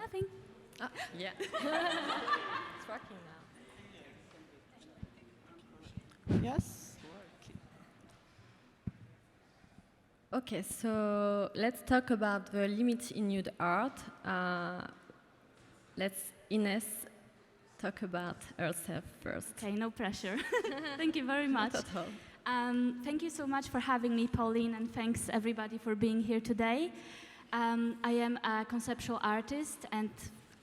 nothing. Oh, yeah. It's working now. Yes? Okay, so let's talk about the limits in nude art. Let's Iness talk about herself first. Okay, no pressure. Thank you very much. Not at all. Thank you so much for having me, Pauline, and thanks everybody for being here today. I am a conceptual artist, and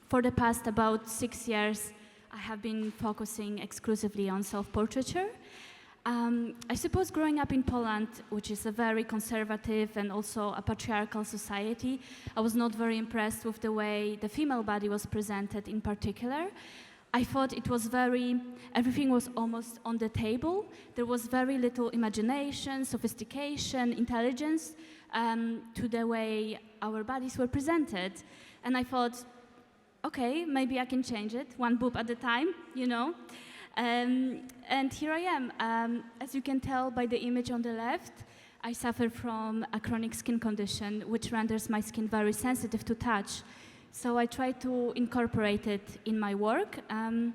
for the past about 6 years, I have been focusing exclusively on self-portraiture. I suppose growing up in Poland, which is a very conservative and also a patriarchal society, I was not very impressed with the way the female body was presented in particular. I thought it was everything was almost on the table. There was very little imagination, sophistication, intelligence to the way our bodies were presented. And I thought, okay, maybe I can change it, one boob at a time, you know. And here I am. As you can tell by the image on the left, I suffer from a chronic skin condition, which renders my skin very sensitive to touch. So I try to incorporate it in my work. And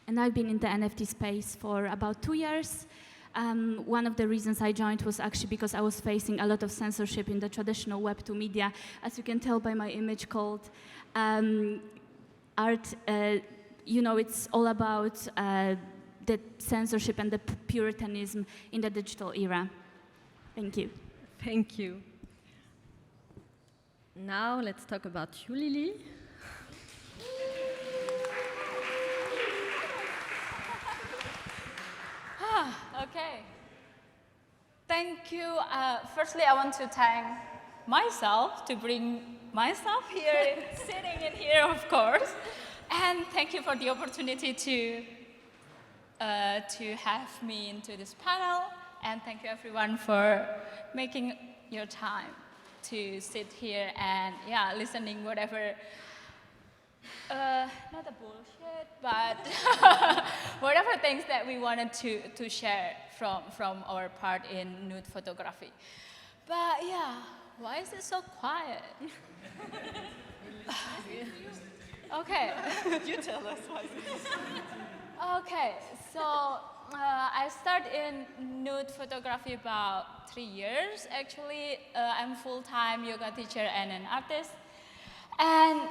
I've been in the NFT space for about 2 years. One of the reasons I joined was actually because I was facing a lot of censorship in the traditional Web2 media. As you can tell by my image called art, you know, it's all about the censorship and the puritanism in the digital era. Thank you. Thank you. Now let's talk about you, Lily. Okay. Thank you. Firstly, I want to thank myself to bring myself here, sitting in here, of course. And thank you for the opportunity to have me into this panel. And thank you, everyone, for making your time to sit here and, yeah, listening whatever, not a bullshit, but whatever things that we wanted to share from our part in nude photography. But, yeah, why is it so quiet? Okay. You tell us why. Okay, so I started in nude photography about 3 years. Actually, I'm full-time yoga teacher and an artist. And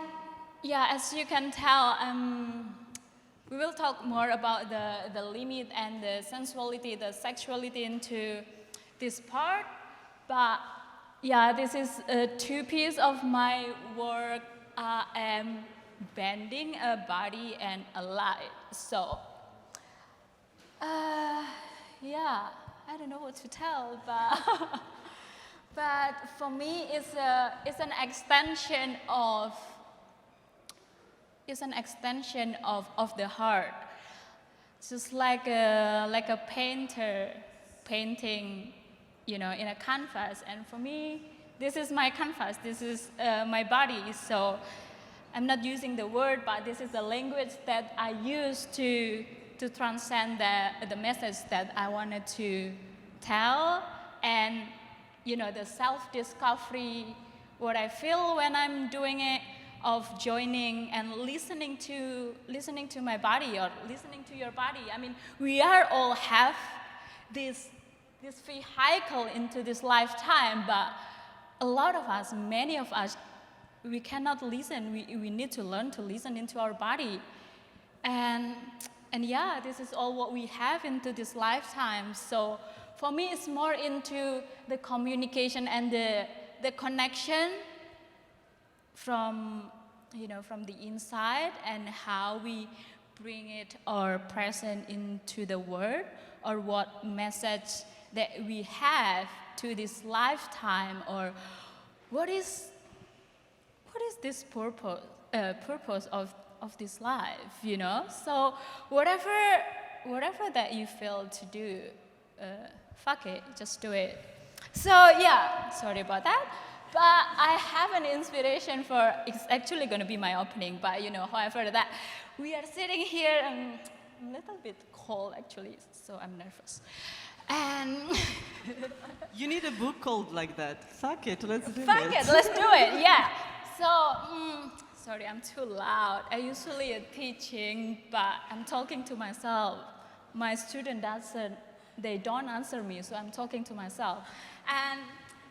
yeah, as you can tell, we will talk more about the limit and the sensuality, the sexuality into this part. But yeah, this is a 2 piece of my work. I am bending a body and a light. So, yeah, I don't know what to tell, but for me, it's an extension of the heart. Just like a painter painting, you know, in a canvas. And for me, this is my canvas. This is my body. So I'm not using the word, but this is the language that I use to transcend the message that I wanted to tell, and you know, the self-discovery, what I feel when I'm doing it, of joining and listening to my body or listening to your body. I mean, we are all have this vehicle into this lifetime, but a lot of us, many of us, we cannot listen. We need to learn to listen into our body. And yeah, this is all what we have into this lifetime. So for me, it's more into the communication and the connection from the inside, and how we bring it or present into the world, or what message that we have to this lifetime, or what is this purpose of this life, you know? So whatever that you feel to do, fuck it, just do it. So yeah, sorry about that. But I have an inspiration for, it's actually going to be my opening, but you know, however that, we are sitting here, and I'm a little bit cold actually, so I'm nervous. And You need a book called like that. Fuck it, let's do it. fuck it, let's do it, yeah. Sorry, I'm too loud. I usually teaching, but I'm talking to myself. My student they don't answer me, so I'm talking to myself. And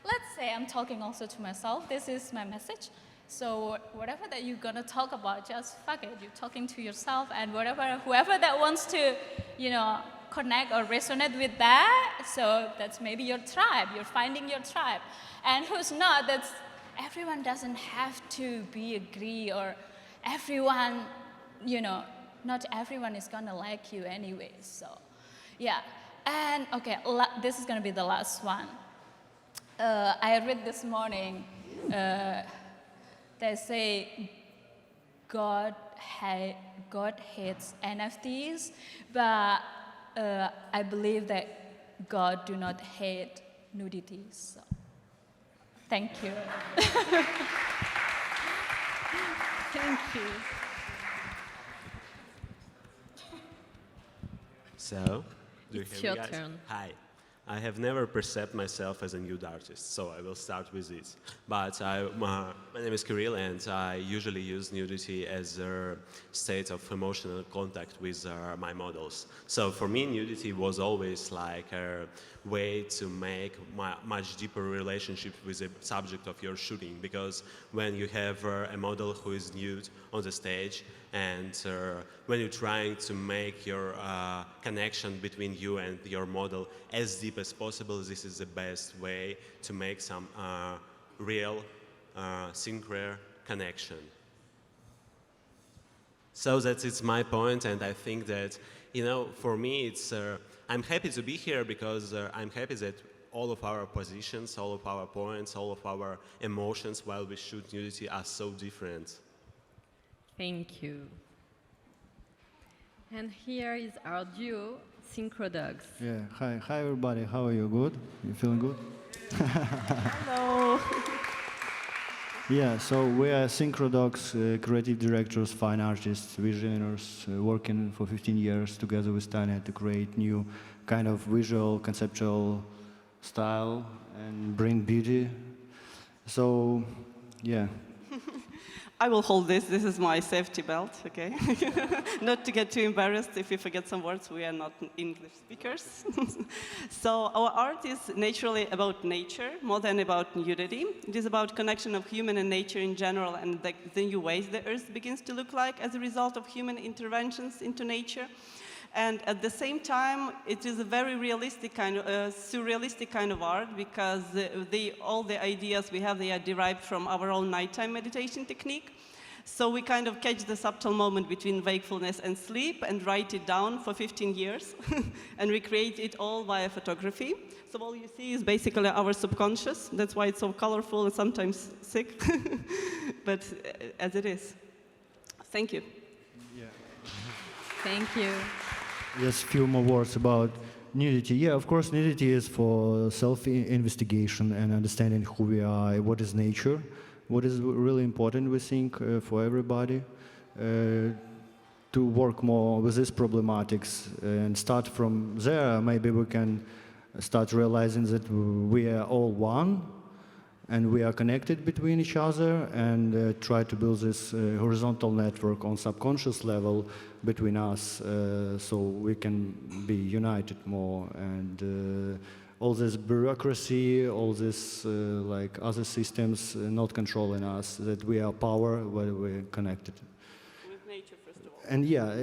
let's say I'm talking also to myself. This is my message. So whatever that you're gonna talk about, just fuck it. You're talking to yourself, and whoever that wants to, connect or resonate with that. So that's maybe your tribe. You're finding your tribe, and who's not? Everyone doesn't have to agree, or everyone, not everyone is gonna like you anyway. So, yeah. And okay, this is gonna be the last one. I read this morning. They say God hates NFTs, but I believe that God do not hate nudity. So, thank you. Thank you. So, do you It's hear me, your guys? turn. Hi. I have never perceived myself as a nude artist, so I will start with this. But my name is Kirill, and I usually use nudity as a state of emotional contact with my models. So for me, nudity was always like a way to make much deeper relationship with the subject of your shooting, because when you have a model who is nude on the stage, and when you're trying to make your connection between you and your model as deep as possible, this is the best way to make some real synchro connection. So it's my point, and I think that, for me, it's I'm happy to be here because I'm happy that all of our positions, all of our points, all of our emotions while we shoot nudity are so different. Thank you. And here is our duo, Synchrodogs. Yeah, hi everybody, how are you? Good? You feeling good? Hello. Yeah, so we are Synchrodogs, creative directors, fine artists, visionaries, working for 15 years together with Tanya to create new kind of visual, conceptual style and bring beauty. So, yeah. I will hold this. This is my safety belt, okay? Not to get too embarrassed if we forget some words. We are not English speakers. So our art is naturally about nature more than about nudity. It is about connection of human and nature in general, and the new ways the Earth begins to look like as a result of human interventions into nature. And at the same time, it is a very realistic kind of, surrealistic kind of art, because all the ideas we have, they are derived from our own nighttime meditation technique. So we kind of catch the subtle moment between wakefulness and sleep and write it down for 15 years and recreate it all via photography. So all you see is basically our subconscious. That's why it's so colorful and sometimes sick, but as it is. Thank you. Yeah. Thank you. Just a few more words about nudity. Yeah, of course, nudity is for self-investigation and understanding who we are, what is nature, what is really important, we think, for everybody, to work more with these problematics and start from there. Maybe we can start realizing that we are all one and we are connected between each other, and try to build this horizontal network on subconscious level between us, so we can be united more, and all this bureaucracy, all this like other systems not controlling us, that we are power when we're connected. With nature, first of all. And yeah,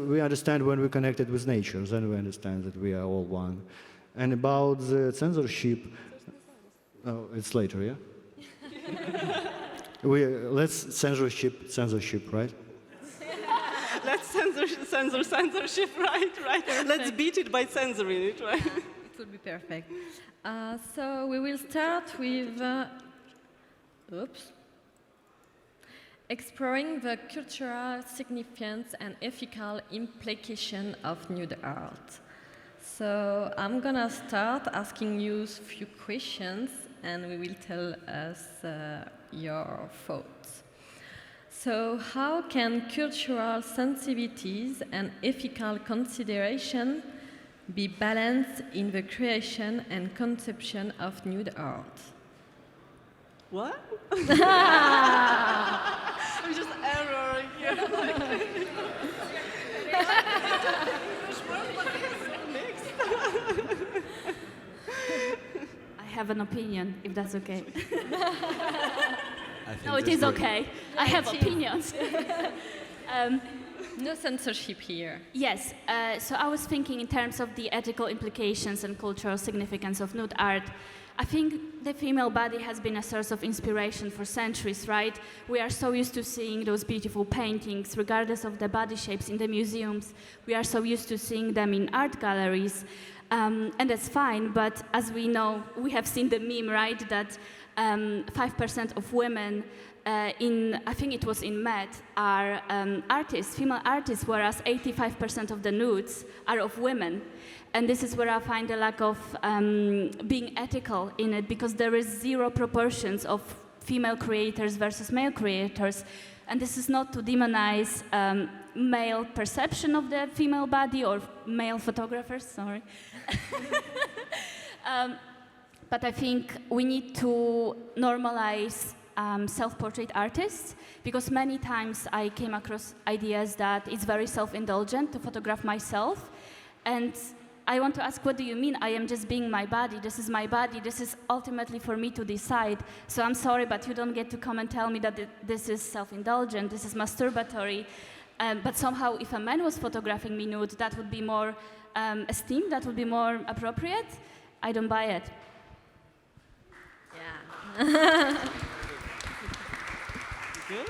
we understand when we're connected with nature, then we understand that we are all one. And about the censorship, oh, it's later, yeah? Let's censorship, right? Let's censorship, right? Let's beat it by censoring it, right? It would be perfect. So we will start with exploring the cultural significance and ethical implication of nude art. So I'm gonna start asking you a few questions, and we will tell us your thoughts. So how can cultural sensitivities and ethical consideration be balanced in the creation and conception of nude art? What? I'm just have an opinion, if that's okay. I think No, it that's is good. okay. I have opinions. No censorship here. Yes, so I was thinking in terms of the ethical implications and cultural significance of nude art. I think the female body has been a source of inspiration for centuries, right? We are so used to seeing those beautiful paintings, regardless of the body shapes, in the museums. We are so used to seeing them in art galleries, and that's fine, but as we know, we have seen the meme, right, that 5% of women I think it was in Met, are artists, female artists, whereas 85% of the nudes are of women. And this is where I find the lack of being ethical in it, because there is zero proportions of female creators versus male creators. And this is not to demonize male perception of the female body or male photographers, sorry. But I think we need to normalize self-portrait artists, because many times I came across ideas that it's very self-indulgent to photograph myself. And I want to ask, what do you mean? I am just being my body. This is my body. This is ultimately for me to decide. So I'm sorry, but you don't get to come and tell me that this is self-indulgent, this is masturbatory. But somehow, if a man was photographing me nude, that would be more esteemed, that would be more appropriate. I don't buy it. Yeah. Good.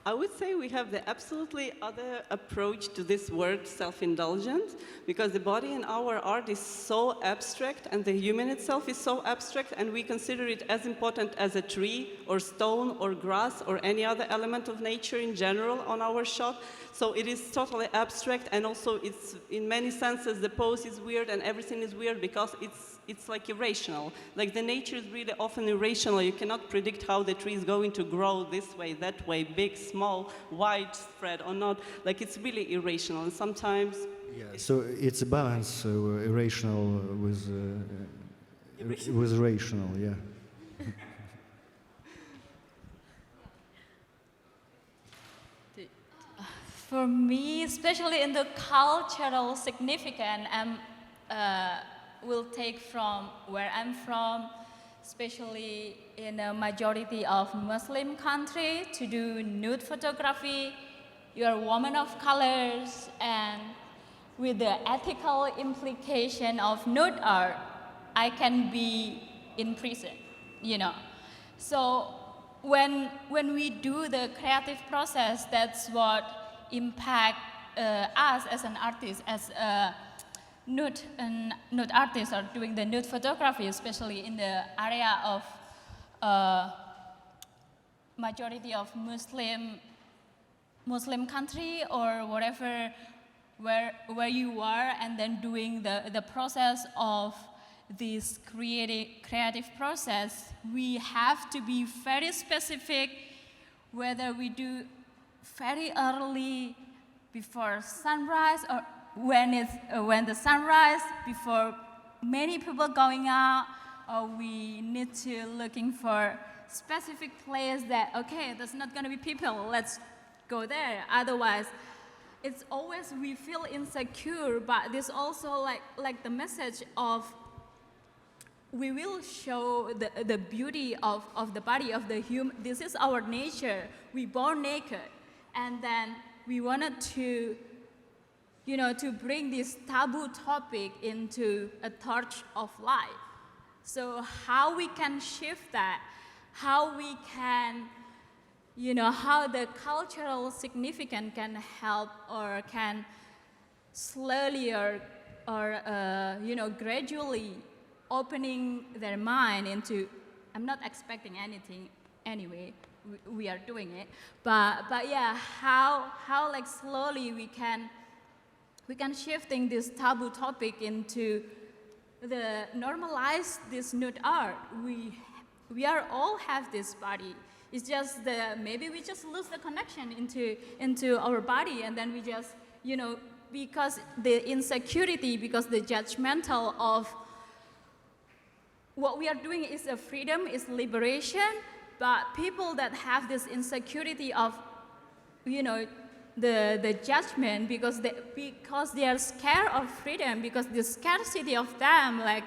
I would say we have the absolutely other approach to this word self-indulgent, because the body in our art is so abstract and the human itself is so abstract, and we consider it as important as a tree or stone or grass or any other element of nature in general on our shop. So it is totally abstract, and also it's, in many senses, the pose is weird and everything is weird because it's like irrational. Like the nature is really often irrational. You cannot predict how the tree is going to grow this way, that way, big, small, widespread or not. Like it's really irrational, and sometimes... Yeah, so it's a balance, irrational with rational, yeah. For me, especially in the cultural significance, will take from where I'm from, especially in a majority of Muslim country, to do nude photography. You're a woman of colors, and with the ethical implication of nude art, I can be in prison, you know. So when we do the creative process, that's what impact us as an artist, as a nude artist, or doing the nude photography, especially in the area of majority of Muslim country or whatever, where you are, and then doing the process of this creative process. We have to be very specific, whether we do very early before sunrise, or when the sunrise, before many people going out, or we need to looking for specific place that, okay, there's not going to be people, let's go there. Otherwise, it's always we feel insecure, but there's also like the message of we will show the beauty of the body of the human. This is our nature. We born naked. And then we wanted to, you know, to bring this taboo topic into a torch of life. So how we can shift that, how we can, you know, how the cultural significance can help or can slowly or you know, gradually opening their mind into, I'm not expecting anything anyway, we are doing it, but yeah, how like slowly we can shifting this taboo topic into the normalize this nude art. We are all have this body. It's just maybe we just lose the connection into our body, and then we just, you know, because the insecurity, because the judgmental of what we are doing is a freedom, is liberation. But people that have this insecurity of, you know, the judgment, because they are scared of freedom, because the scarcity of them, like,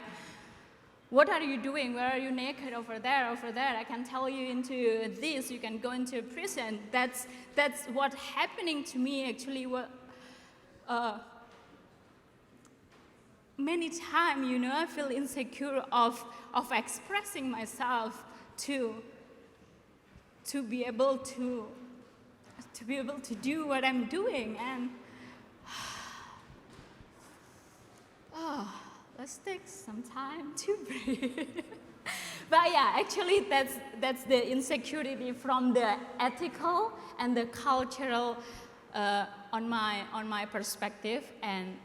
what are you doing? Where are you naked? Over there, over there. I can tell you into this. You can go into prison. That's what's happening to me actually. Many times, you know, I feel insecure of expressing myself to be able to do what I'm doing. And let's take some time to breathe. But yeah, actually that's the insecurity from the ethical and the cultural on my perspective, and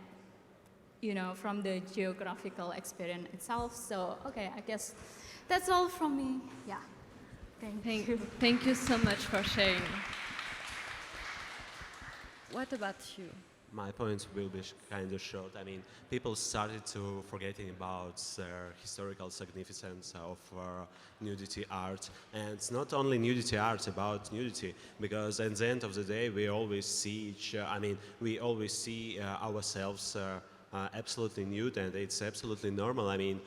you know, from the geographical experience itself. So okay, I guess that's all from me. Yeah. Thank you so much for sharing. What about you? My point will be kind of short. I mean, people started to forgetting about their historical significance of nudity art. And it's not only nudity art about nudity, because at the end of the day, we always see ourselves absolutely nude, and it's absolutely normal. I mean,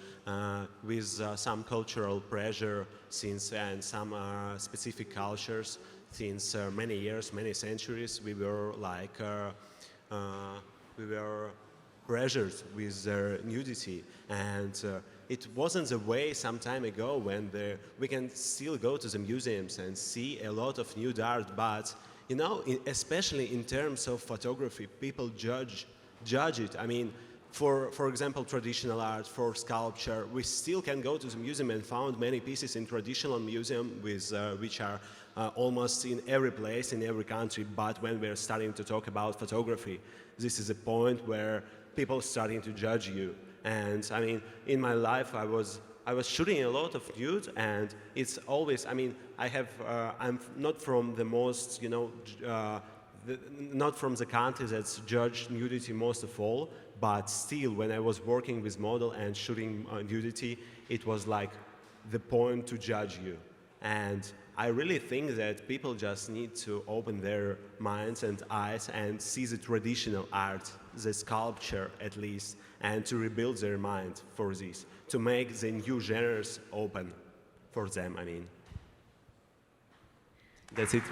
with some cultural pressure and some specific cultures, since many years, many centuries, we were like we were pressured with their nudity, and it wasn't the way some time ago when we can still go to the museums and see a lot of nude art, but you know, especially in terms of photography, people judge it. I mean, for example, traditional art, for sculpture, we still can go to the museum and found many pieces in traditional museum which are almost in every place, in every country. But when we're starting to talk about photography, this is a point where people are starting to judge you. And I mean, in my life, I was shooting a lot of nude, and it's always, I mean, I'm not from the most, you know, not from the country that's judged nudity most of all, but still, when I was working with model and shooting nudity, it was like the point to judge you. And I really think that people just need to open their minds and eyes and see the traditional art, the sculpture at least, and to rebuild their mind for this, to make the new genres open for them, I mean. That's it.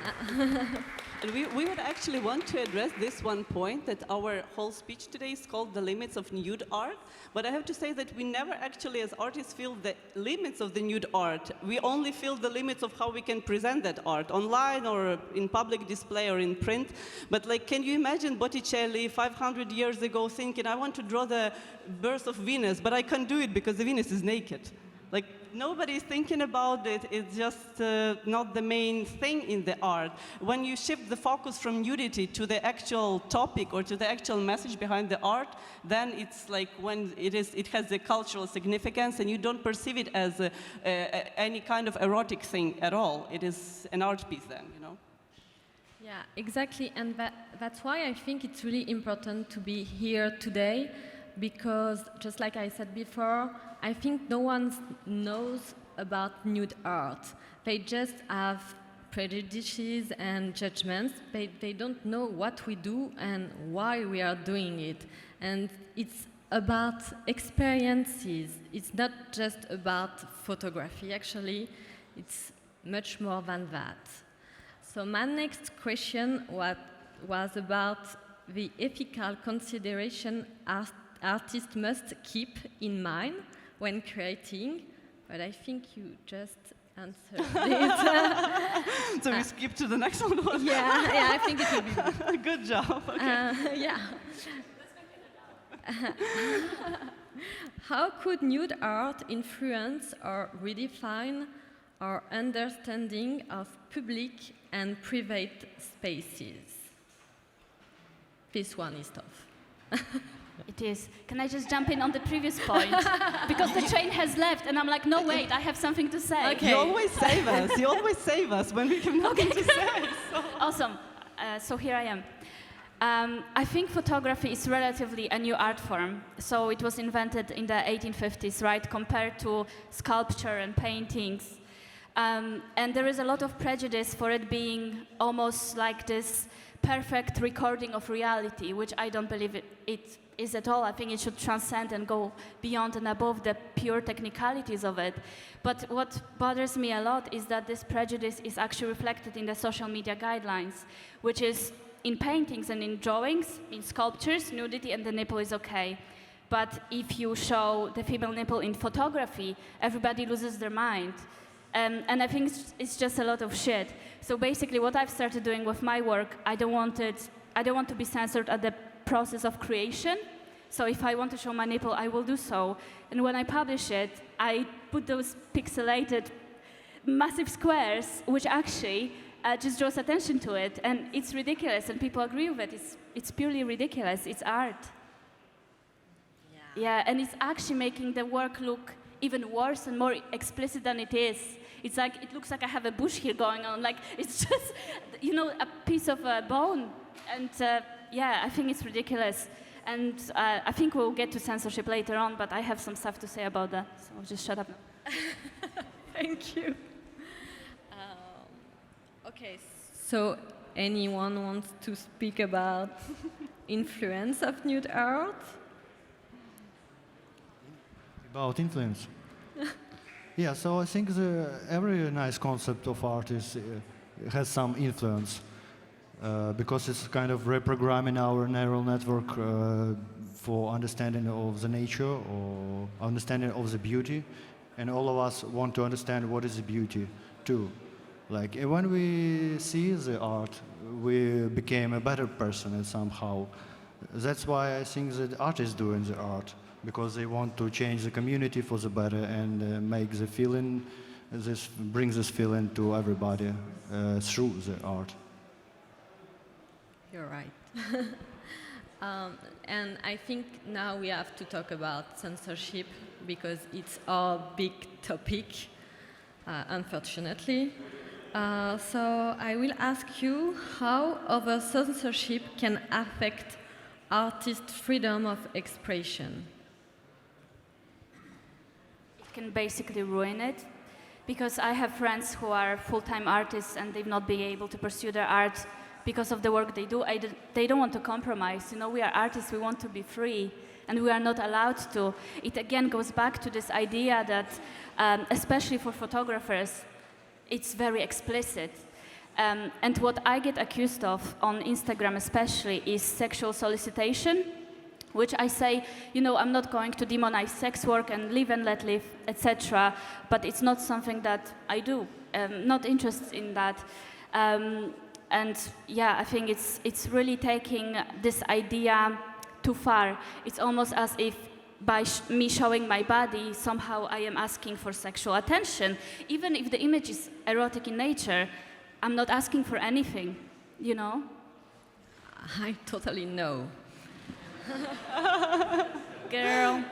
And we would actually want to address this one point, that our whole speech today is called The Limits of Nude Art. But I have to say that we never actually, as artists, feel the limits of the nude art. We only feel the limits of how we can present that art, online or in public display or in print. But like, can you imagine Botticelli 500 years ago thinking, I want to draw the birth of Venus, but I can't do it because the Venus is naked? Like, nobody's thinking about it. It's just not the main thing in the art. When you shift the focus from nudity to the actual topic or to the actual message behind the art, then it's like when it has a cultural significance, and you don't perceive it as any kind of erotic thing at all. It is an art piece then, you know? Yeah, exactly. And that's why I think it's really important to be here today, because just like I said before, I think no one knows about nude art. They just have prejudices and judgments. They don't know what we do and why we are doing it. And it's about experiences. It's not just about photography. Actually, it's much more than that. So my next question was about the ethical consideration artists must keep in mind when creating, but I think you just answered it. So we skip to the next one? Yeah, I think it will be good. Good job. Okay. Yeah. How could nude art influence or redefine our understanding of public and private spaces? This one is tough. It is. Can I just jump in on the previous point? Because the train has left, and I'm like, no, wait, I have something to say. Okay. You always save us. You always save us when we have nothing to say. So. Awesome. So here I am. I think photography is relatively a new art form. So it was invented in the 1850s, right, compared to sculpture and paintings. And there is a lot of prejudice for it being almost like this perfect recording of reality, which I don't believe it is at all. I think it should transcend and go beyond and above the pure technicalities of it. But what bothers me a lot is that this prejudice is actually reflected in the social media guidelines, which is in paintings and in drawings, in sculptures, nudity and the nipple is okay. But if you show the female nipple in photography, everybody loses their mind. And I think it's just a lot of shit. So basically what I've started doing with my work, I don't want to be censored at the process of creation. So if I want to show my nipple, I will do so. And when I publish it, I put those pixelated massive squares, which actually just draws attention to it. And it's ridiculous, and people agree with it. It's purely ridiculous. It's art. Yeah, and it's actually making the work look even worse and more explicit than it is. It's like, it looks like I have a bush here going on. Like, it's just, you know, a piece of bone. And yeah, I think it's ridiculous. And I think we'll get to censorship later on, but I have some stuff to say about that. So I'll just shut up now. Thank you. Okay, so anyone wants to speak about influence of nude art? About influence. Yeah, so I think every nice concept of art has some influence because it's kind of reprogramming our neural network for understanding of the nature or understanding of the beauty, and all of us want to understand what is the beauty too. Like when we see the art, we became a better person somehow. That's why I think that artists doing the art, because they want to change the community for the better and make the feeling, brings this feeling to everybody through the art. You're right. And I think now we have to talk about censorship because it's our big topic, unfortunately. So I will ask you how over censorship can affect artist freedom of expression. Can basically ruin it, because I have friends who are full-time artists and they've not been able to pursue their art because of the work they do. They don't want to compromise. You know, we are artists, we want to be free, and we are not allowed to. It again goes back to this idea that, especially for photographers, it's very explicit. And what I get accused of on Instagram especially is sexual solicitation, which I say, you know, I'm not going to demonize sex work and live and let live, etc. But it's not something that I do. Not interested in that. And yeah, I think it's really taking this idea too far. It's almost as if by me showing my body, somehow I am asking for sexual attention. Even if the image is erotic in nature, I'm not asking for anything, you know? I totally know. Girl.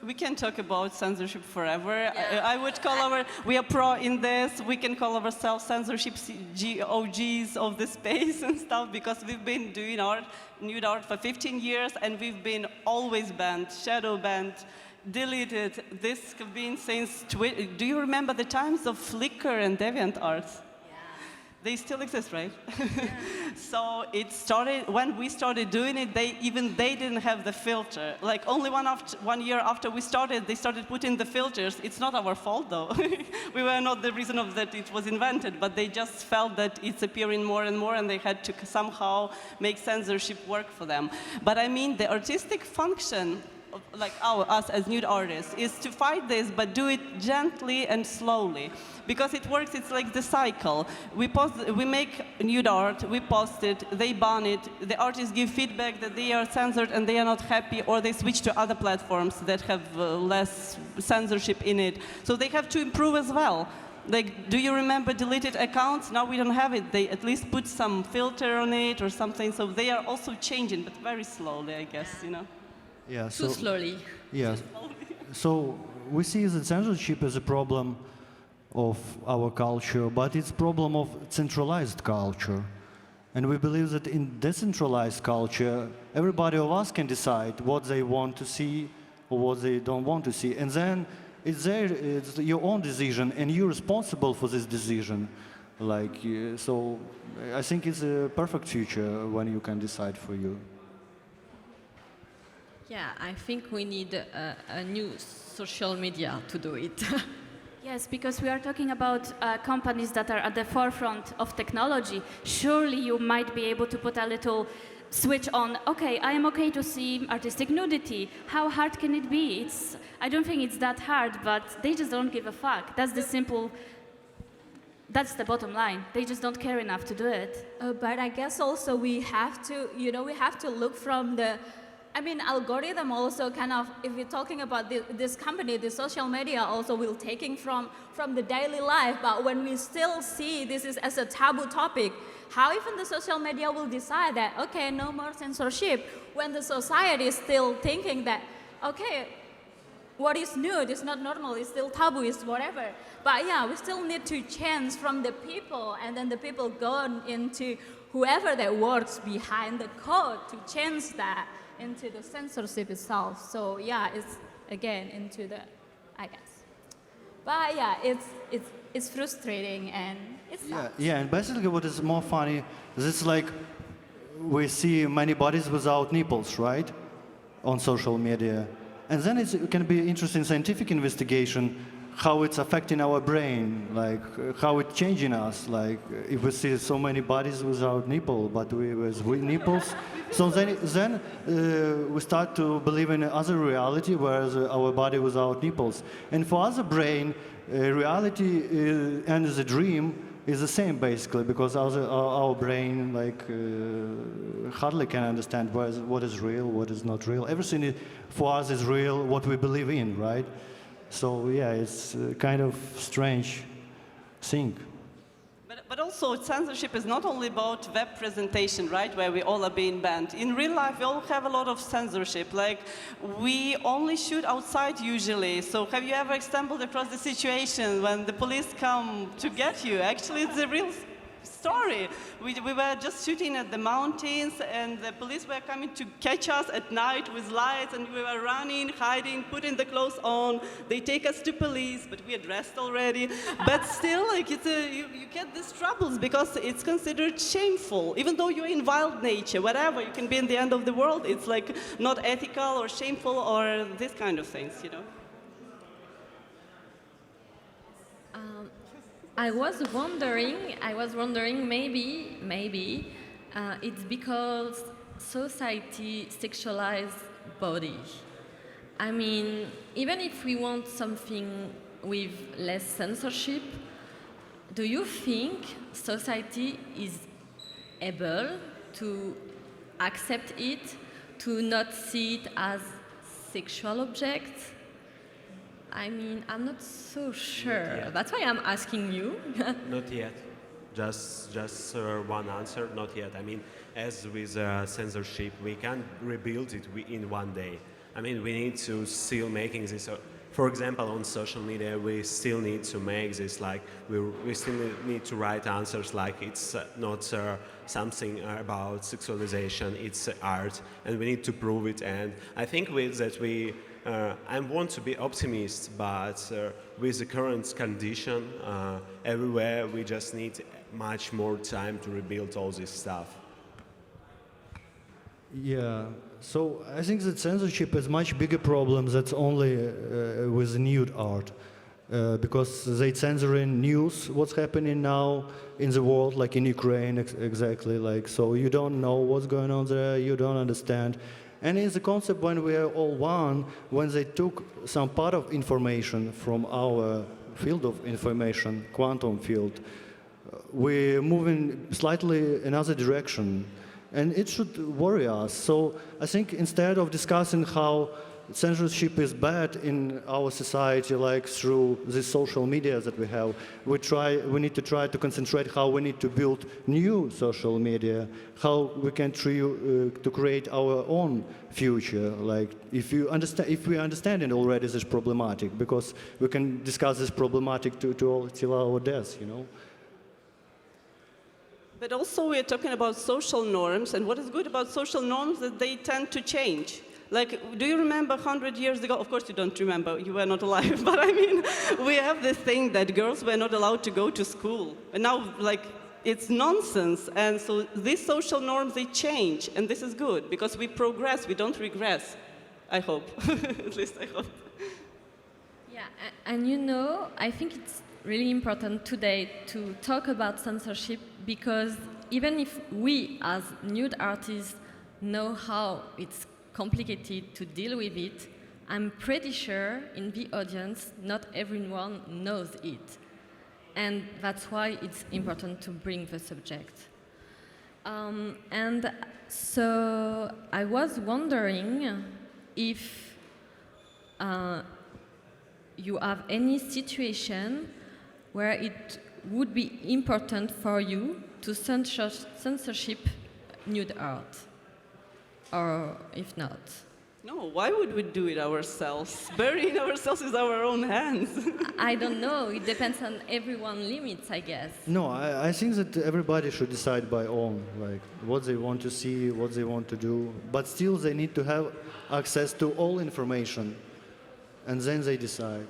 We can talk about censorship forever. I would call we are pro in this. We can call ourselves censorship OGs of the space and stuff, because we've been doing nude art for 15 years and we've been always banned, shadow banned, deleted. This has been since Twitter. Do you remember the times of Flickr and DeviantArt? They still exist, right? Yeah. So it started, when we started doing it, they didn't have the filter. Like only 1 year after we started, they started putting the filters. It's not our fault though. We were not the reason of that it was invented, but they just felt that it's appearing more and more and they had to somehow make censorship work for them. But I mean, the artistic function like us as nude artists is to fight this, but do it gently and slowly, because it works. It's like the cycle. We make nude art, we post it, they ban it, the artists give feedback that they are censored and they are not happy, or they switch to other platforms that have less censorship in it. So they have to improve as well. Like, do you remember deleted accounts? Now we don't have it. They at least put some filter on it or something. So they are also changing, but very slowly, I guess, you know. Yeah, Too slowly. Yeah. So we see that censorship is a problem of our culture, but it's a problem of centralized culture. And we believe that in decentralized culture, everybody of us can decide what they want to see or what they don't want to see. And then it's your own decision, and you're responsible for this decision. So I think it's a perfect future when you can decide for you. Yeah, I think we need a new social media to do it. Yes, because we are talking about companies that are at the forefront of technology. Surely you might be able to put a little switch on, okay, I am okay to see artistic nudity. How hard can it be? I don't think it's that hard, but they just don't give a fuck. That's the bottom line. They just don't care enough to do it. But I guess also we have to, we have to look from the, algorithm also kind of, if we're talking about this company, the social media also will taking from the daily life, but when we still see this is as a taboo topic, how even the social media will decide that, okay, no more censorship, when the society is still thinking that, okay, what is nude is not normal, it's still taboo, it's whatever. But yeah, we still need to change from the people, and then the people go into whoever that works behind the code to change that into the censorship itself. So yeah, it's again into the, I guess. But yeah, it's frustrating and it's yeah, and basically what is more funny is it's like we see many bodies without nipples, right, on social media, and then it can be interesting scientific investigation how it's affecting our brain, like how it's changing us, like if we see so many bodies without nipple, but with nipples, so then we start to believe in other reality, whereas our body without nipples. And for other brain, reality and the dream is the same basically, because our brain hardly can understand what is real, what is not real. Everything for us is real, what we believe in, right? So yeah, it's kind of strange thing. But also censorship is not only about web presentation, right, where we all are being banned. In real life, we all have a lot of censorship. Like, we only shoot outside usually. So have you ever stumbled across the situation when the police come to get you? Actually, it's a real story. We were just shooting at the mountains, and the police were coming to catch us at night with lights, and we were running, hiding, putting the clothes on. They take us to police, but we are dressed already. But still, like, you get these troubles because it's considered shameful. Even though you're in wild nature, whatever, you can be in the end of the world. It's like not ethical or shameful or this kind of things, you know. I was wondering maybe it's because society sexualizes body. I mean, even if we want something with less censorship, do you think society is able to accept it, to not see it as sexual objects? I mean, I'm not so sure. That's why I'm asking you. Not yet. Just one answer, not yet. I mean, as with censorship, we can't rebuild it in one day. I mean, we need to still making this. For example, on social media, we still need to make this, like, we still need to write answers like it's not something about sexualization, it's art, and we need to prove it. And I think with that I want to be optimist, but with the current condition everywhere, we just need much more time to rebuild all this stuff. Yeah, so I think that censorship is much bigger problem that's only with nude art, because they censoring news, what's happening now in the world, like in Ukraine, exactly, like, so you don't know what's going on there, you don't understand. And it's a concept when we are all one, when they took some part of information from our field of information, quantum field, we're moving slightly another direction. And it should worry us. So I think instead of discussing how censorship is bad in our society, like through the social media that we have, we need to try to concentrate how we need to build new social media, how we can try to create our own future. Like if we understand it already this problematic, because we can discuss this problematic till our death, you know. But also we're talking about social norms, and what is good about social norms is that they tend to change. Like, do you remember 100 years ago? Of course you don't remember, you were not alive, but I mean, we have this thing that girls were not allowed to go to school. And now, like, it's nonsense. And so these social norms, they change, and this is good, because we progress, we don't regress, I hope. At least I hope. Yeah, and you know, I think it's really important today to talk about censorship, because even if we as nude artists know how it's complicated to deal with it, I'm pretty sure in the audience not everyone knows it. And that's why it's important to bring the subject. And so I was wondering if you have any situation where it would be important for you to censorship nude art, or if not. No, why would we do it ourselves? Burying ourselves with our own hands. I don't know, it depends on everyone's limits, I guess. No, I think that everybody should decide by own, like what they want to see, what they want to do, but still they need to have access to all information, and then they decide.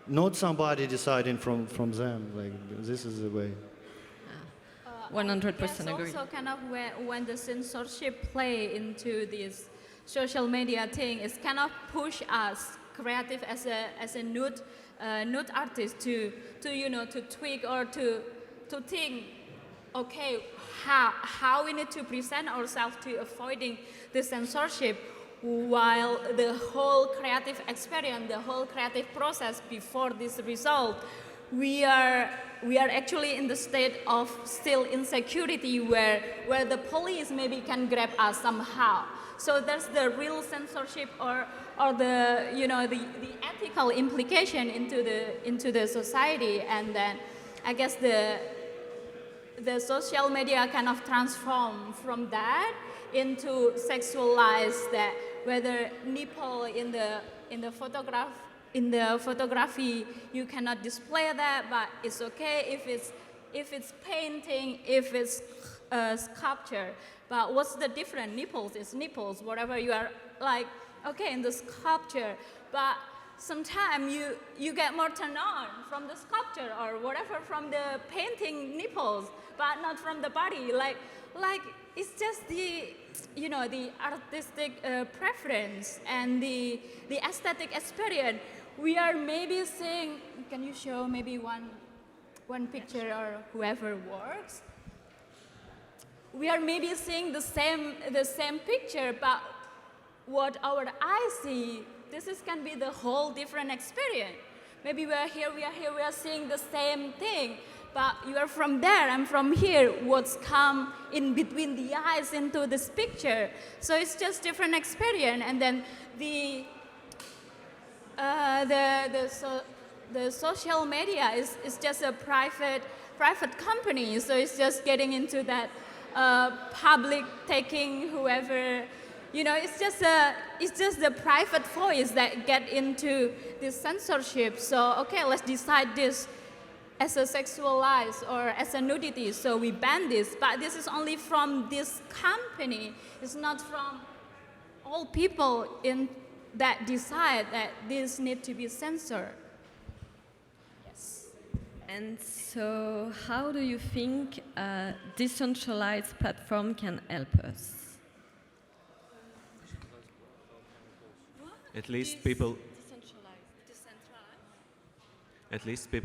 Not somebody deciding from them, like this is the way. 100% agree. Also kind of when the censorship play into this social media thing, it's kind of push us creative as a nude artist to you know, to tweak or to think, okay, how we need to present ourselves to avoiding the censorship, while the whole creative experience, the whole creative process before this result, we are actually in the state of still insecurity where the police maybe can grab us somehow. So there's the real censorship or the, you know, the ethical implication into the society, and then I guess the social media kind of transform from that into sexualize that, whether nipple in the photography you cannot display that, but it's okay if it's painting, if it's sculpture. But what's the difference? Nipples is nipples, whatever you are like, okay, in the sculpture, but sometimes you get more turned on from the sculpture or whatever from the painting nipples, but not from the body. Like it's just the, you know, the artistic preference and the aesthetic experience. We are maybe seeing, can you show maybe one picture or whoever works? We are maybe seeing the same picture, but what our eyes see, can be the whole different experience. Maybe we are here, we are seeing the same thing, but you are from there, I'm from here. What's come in between the eyes into this picture? So it's just different experience, and then the social media is just a private company, so it's just getting into that public taking whoever, you know, it's just the private voice that get into this censorship. So okay, let's decide this as a sexualized or as a nudity, so we ban this, but this is only from this company. It's not from all people in that decide that this need to be censored. Yes. And so how do you think a decentralized platform can help us? At least people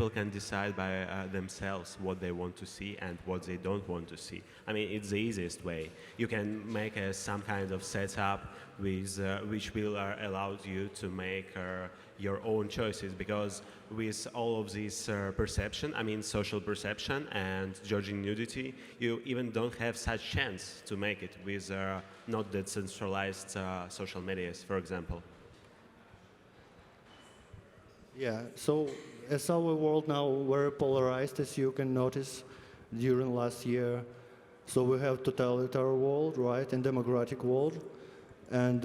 can decide by themselves what they want to see and what they don't want to see. I mean, it's the easiest way. You can make some kind of setup with, which will allow you to make your own choices, because with all of this perception, I mean social perception and judging nudity, you even don't have such chance to make it with not decentralized social medias, for example. Yeah, so as our world now very polarized, as you can notice during last year, so we have totalitarian world, right, and democratic world. And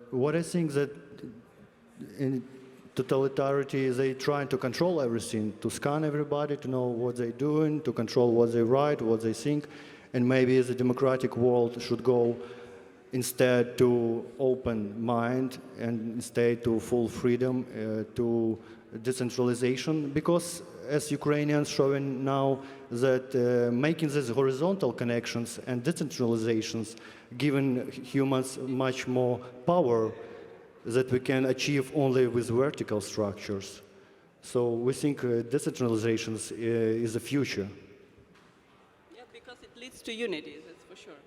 what I think that in totalitarian, they trying to control everything, to scan everybody, to know what they're doing, to control what they write, what they think, and maybe the democratic world should go instead to open mind and instead to full freedom, to decentralization, because as Ukrainians showing now that making these horizontal connections and decentralizations giving humans much more power that we can achieve only with vertical structures. So we think decentralization is the future. Yeah, because it leads to unity, that's for sure.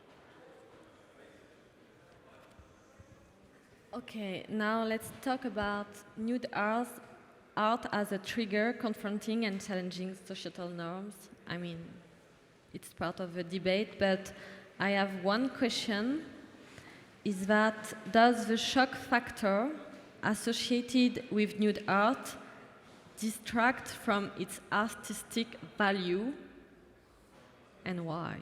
Okay, now let's talk about nude art as a trigger confronting and challenging societal norms. I mean, it's part of the debate, but I have one question, is that does the shock factor associated with nude art distract from its artistic value, and why?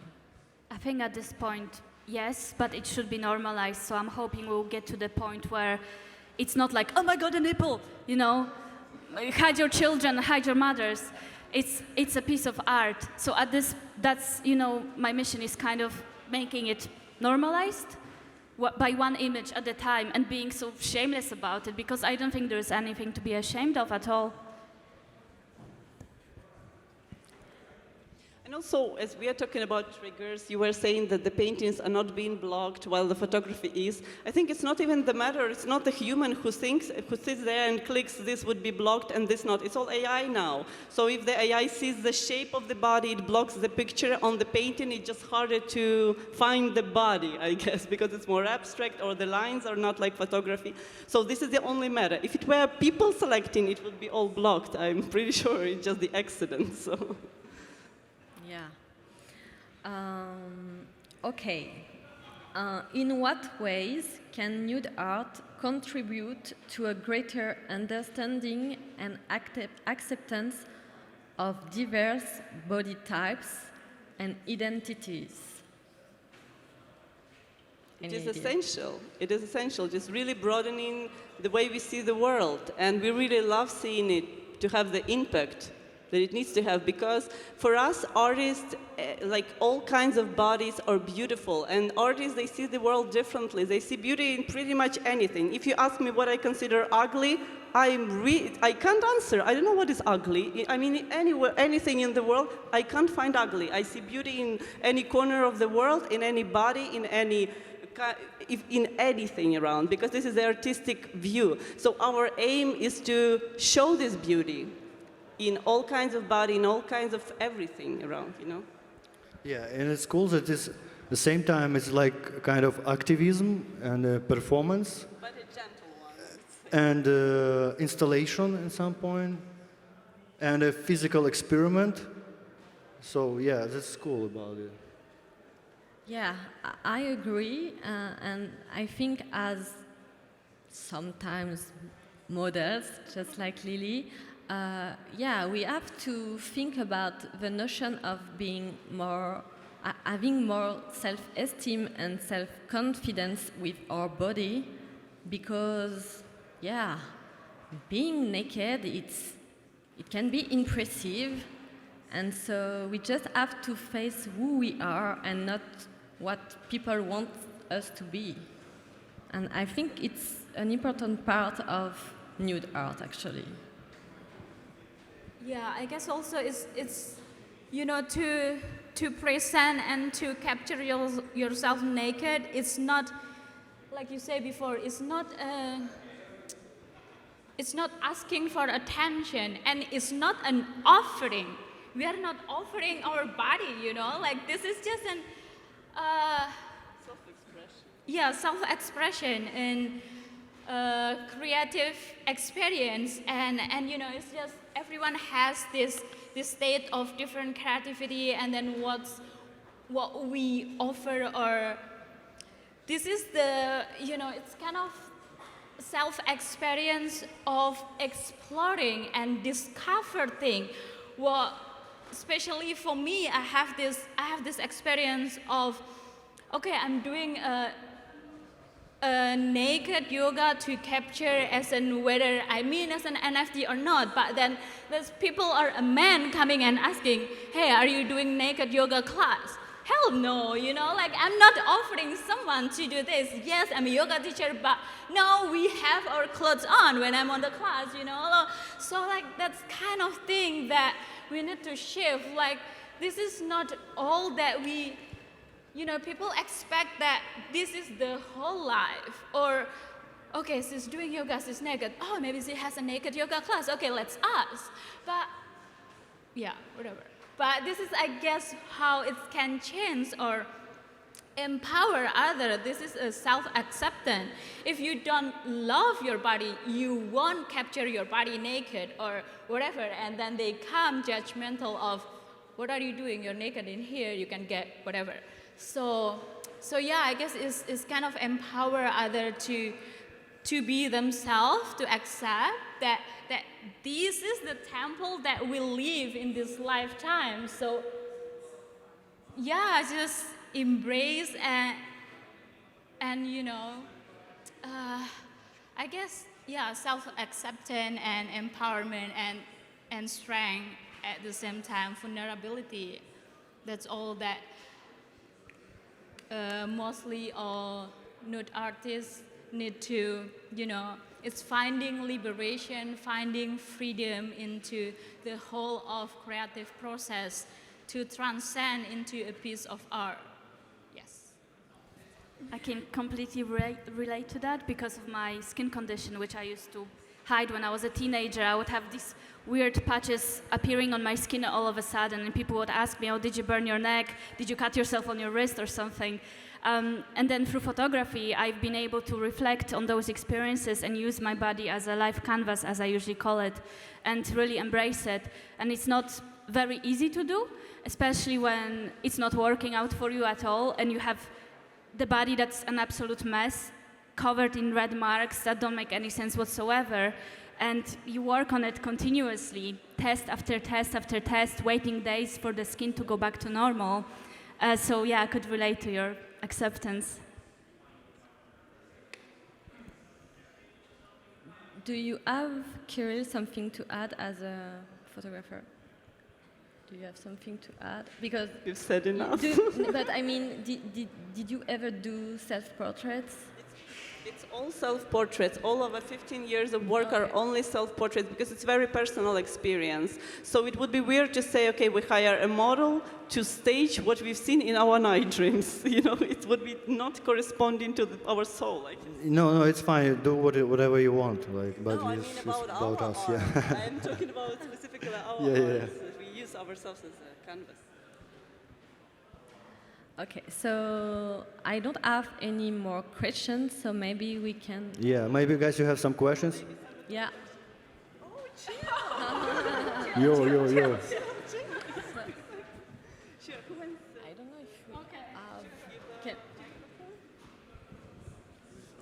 I think at this point, yes, but it should be normalized. So I'm hoping we'll get to the point where it's not like, oh my God, a nipple, you know, hide your children, hide your mothers. It's a piece of art. So that's, you know, my mission is kind of making it normalized by one image at a time and being so shameless about it, because I don't think there's anything to be ashamed of at all. And also, as we are talking about triggers, you were saying that the paintings are not being blocked while the photography is. I think it's not even the matter. It's not the human who sits there and clicks, this would be blocked and this not. It's all AI now. So if the AI sees the shape of the body, it blocks the picture on the painting. It's just harder to find the body, I guess, because it's more abstract or the lines are not like photography. So this is the only matter. If it were people selecting, it would be all blocked. I'm pretty sure it's just the accident. So. Yeah. Okay. In what ways can nude art contribute to a greater understanding and acceptance of diverse body types and identities? It is essential. It is essential, just really broadening the way we see the world. And we really love seeing it to have the impact that it needs to have, because for us, artists, like all kinds of bodies are beautiful, and artists, they see the world differently. They see beauty in pretty much anything. If you ask me what I consider ugly, I can't answer. I don't know what is ugly. I mean, anywhere, anything in the world, I can't find ugly. I see beauty in any corner of the world, in any body, in anything around, because this is the artistic view. So our aim is to show this beauty in all kinds of body, in all kinds of everything around, you know? Yeah, and it's cool that it's, at the same time, it's like kind of activism and performance. But a gentle one. And installation at some point, and a physical experiment. So yeah, that's cool about it. Yeah, I agree, and I think as sometimes models, just like Lily, yeah, we have to think about the notion of being more, having more self-esteem and self-confidence with our body, because, yeah, being naked, it can be impressive, and so we just have to face who we are and not what people want us to be. And I think it's an important part of nude art, actually. Yeah, I guess also it's you know, to present and to capture yourself naked. It's not, like you said before, it's not asking for attention, and it's not an offering. We are not offering our body, you know, like this is just an Self-expression. Yeah, self-expression and creative experience, and you know, it's just everyone has this state of different creativity, and then what we offer, or this is the, you know, it's kind of self-experience of exploring and discover thing. Well, especially for me, I have this experience of, okay, I'm doing a naked yoga to capture as in whether I mean as an NFT or not, but then there's people or a man coming and asking, hey, are you doing naked yoga class? hell no, you know, like I'm not offering someone to do this. Yes, I'm a yoga teacher, but no, we have our clothes on when I'm on the class, you know. So like that's kind of thing that we need to shift. Like this is not all that we, you know, people expect that this is the whole life. Or, okay, she's doing yoga, she's naked. Oh, maybe she has a naked yoga class. Okay, let's ask. But yeah, whatever. But this is, I guess, how it can change or empower others. This is a self-acceptance. If you don't love your body, you won't capture your body naked or whatever, and then they come judgmental of, what are you doing? You're naked in here, you can get whatever. So yeah, I guess it's kind of empower others to be themselves, to accept that this is the temple that we live in this lifetime. So yeah, just embrace and you know, I guess, yeah, self-acceptance and empowerment and strength at the same time, vulnerability. That's all that mostly all nude artists need to, you know, it's finding liberation, finding freedom into the whole of creative process to transcend into a piece of art. Yes. I can completely relate to that because of my skin condition, which I used to hide when I was a teenager. I would have these weird patches appearing on my skin all of a sudden, and people would ask me, oh, did you burn your neck? Did you cut yourself on your wrist or something? And then through photography, I've been able to reflect on those experiences and use my body as a live canvas, as I usually call it, and really embrace it. And it's not very easy to do, especially when it's not working out for you at all, and you have the body that's an absolute mess, covered in red marks that don't make any sense whatsoever. And you work on it continuously, test after test after test, waiting days for the skin to go back to normal. So yeah, I could relate to your acceptance. Do you have, Kirill, something to add as a photographer? Do you have something to add? Because you've said enough. But I mean, did you ever do self-portraits? It's all self-portraits. All of 15 years of work are only self-portraits because it's very personal experience. So it would be weird to say, okay, we hire a model to stage what we've seen in our night dreams. You know, it would be not corresponding to our soul. Like. No, it's fine. Do whatever you want. Like, but no, I mean about us. Art. Yeah. I'm talking about specifically our yeah. art. We use ourselves as a canvas. Okay, so I don't have any more questions, so maybe we can... Yeah, maybe guys, you have some questions? Yeah. Yo. I don't know if we okay.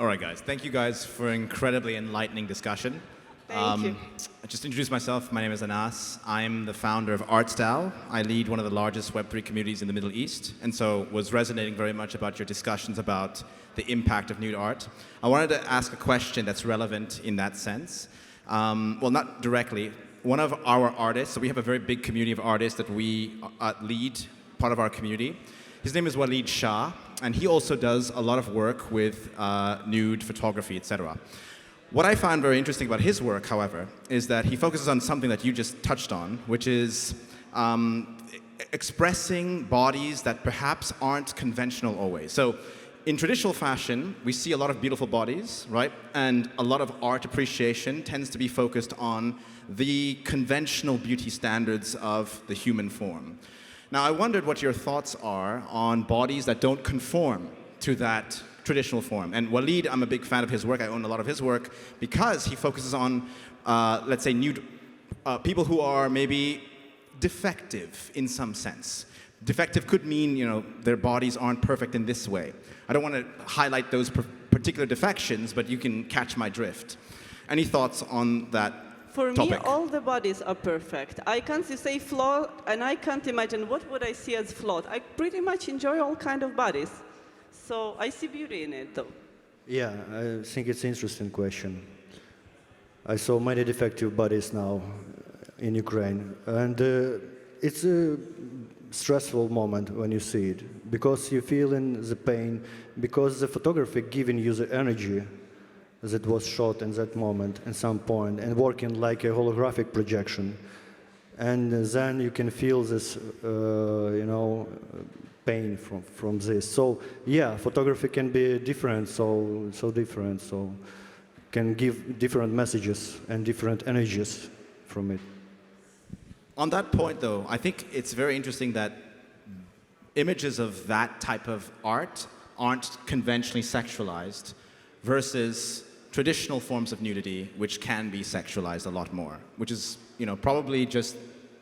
All right, guys. Thank you guys for an incredibly enlightening discussion. Thank you. I just introduce myself. My name is Iness. I'm the founder of ArtStyle. I lead one of the largest Web3 communities in the Middle East, and so was resonating very much about your discussions about the impact of nude art. I wanted to ask a question that's relevant in that sense. Well, not directly. One of our artists, so we have a very big community of artists that we lead, part of our community. His name is Walid Shah, and he also does a lot of work with nude photography, etc. What I found very interesting about his work, however, is that he focuses on something that you just touched on, which is expressing bodies that perhaps aren't conventional always. So in traditional fashion, we see a lot of beautiful bodies, right? And a lot of art appreciation tends to be focused on the conventional beauty standards of the human form. Now, I wondered what your thoughts are on bodies that don't conform to that traditional form. And Walid, I'm a big fan of his work. I own a lot of his work because he focuses on, let's say, nude people who are maybe defective in some sense. Defective could mean, you know, their bodies aren't perfect in this way. I don't want to highlight those particular defections, but you can catch my drift. Any thoughts on that For topic? me, all the bodies are perfect. I can't say flawed, and I can't imagine what would I see as flawed. I pretty much enjoy all kind of bodies. So I see beauty in it, though. Yeah, I think it's an interesting question. I saw many defective bodies now in Ukraine, and it's stressful moment when you see it, because you feel in the pain, because the photography giving you the energy that was shot in that moment at some point and working like a holographic projection. And then you can feel this, pain from this. So yeah, photography can be different, so different, so can give different messages and different energies from it. On that point, though, I think it's very interesting that images of that type of art aren't conventionally sexualized versus traditional forms of nudity, which can be sexualized a lot more, which is, probably just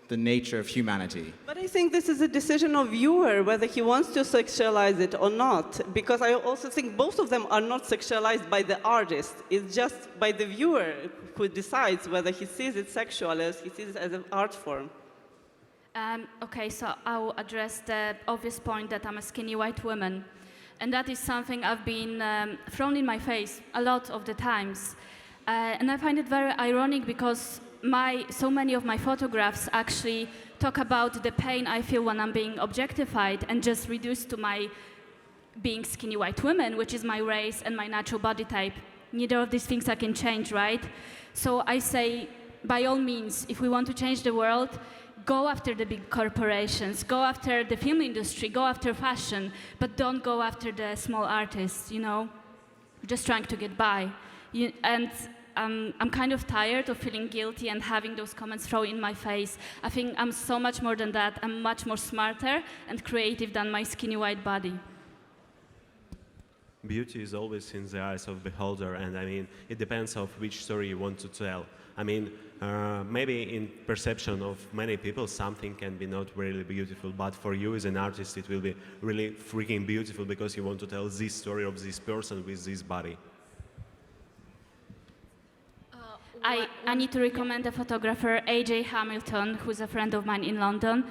the nature of humanity. But I think this is a decision of viewer, whether he wants to sexualize it or not, because I also think both of them are not sexualized by the artist. It's just by the viewer who decides whether he sees it sexual or he sees it as an art form. Okay, so I'll address the obvious point that I'm a skinny white woman. And that is something I've been thrown in my face a lot of the times. And I find it very ironic because so many of my photographs actually talk about the pain I feel when I'm being objectified and just reduced to my being skinny white woman, which is my race and my natural body type. Neither of these things I can change, right? So I say, by all means, if we want to change the world, go after the big corporations, go after the film industry, go after fashion, but don't go after the small artists, just trying to get by. I'm kind of tired of feeling guilty and having those comments thrown in my face. I think I'm so much more than that. I'm much more smarter and creative than my skinny white body. Beauty is always in the eyes of the beholder, and it depends on which story you want to tell. Maybe in perception of many people, something can be not really beautiful, but for you as an artist, it will be really freaking beautiful because you want to tell this story of this person with this body. I need to recommend a photographer, AJ Hamilton, who's a friend of mine in London.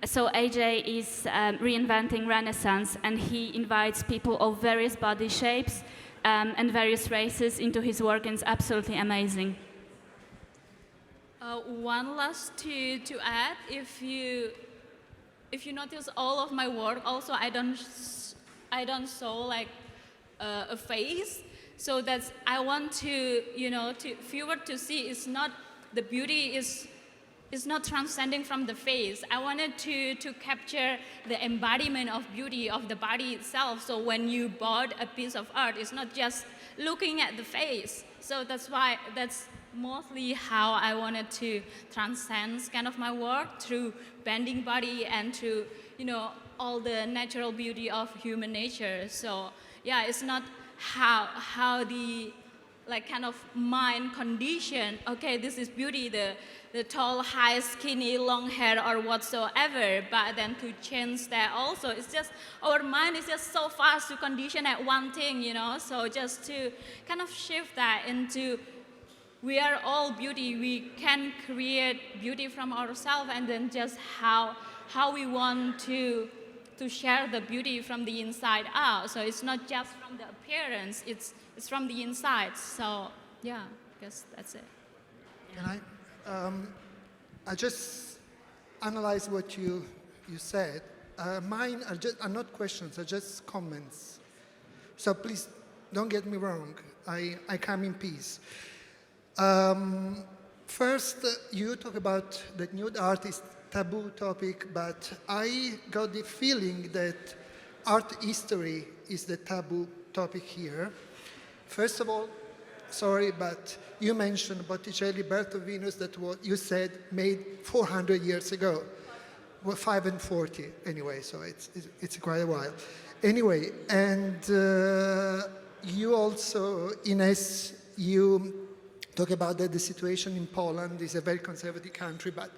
So AJ is reinventing Renaissance, and he invites people of various body shapes and various races into his work, and it's absolutely amazing. One last to add, if you notice all of my work, also I don't show like a face. So that's, I want to, viewer to see it's not, the beauty is not transcending from the face. I wanted to capture the embodiment of beauty of the body itself. So when you bought a piece of art, it's not just looking at the face. So that's mostly how I wanted to transcend kind of my work through bending body and through, all the natural beauty of human nature. So yeah, it's not how the kind of mind condition, okay, this is beauty, the tall, high, skinny, long hair or whatsoever, but then to change that also, it's just, our mind is just so fast to condition at one thing, so just to kind of shift that into, we are all beauty, we can create beauty from ourselves, and then just how we want to share the beauty from the inside out. So it's not just from the appearance, it's from the inside. So yeah, I guess that's it. Yeah. Can I just analyze what you said. Mine are not questions, are just comments. So please don't get me wrong. I come in peace. First, you talk about the nude artist taboo topic, but I got the feeling that art history is the taboo topic here. First of all, sorry, but you mentioned Botticelli, Berto Venus, that what you said made 400 years ago. Well, 5 and 40, anyway, so it's quite a while. Anyway, and you also, Iness, you talk about that the situation in Poland is a very conservative country, but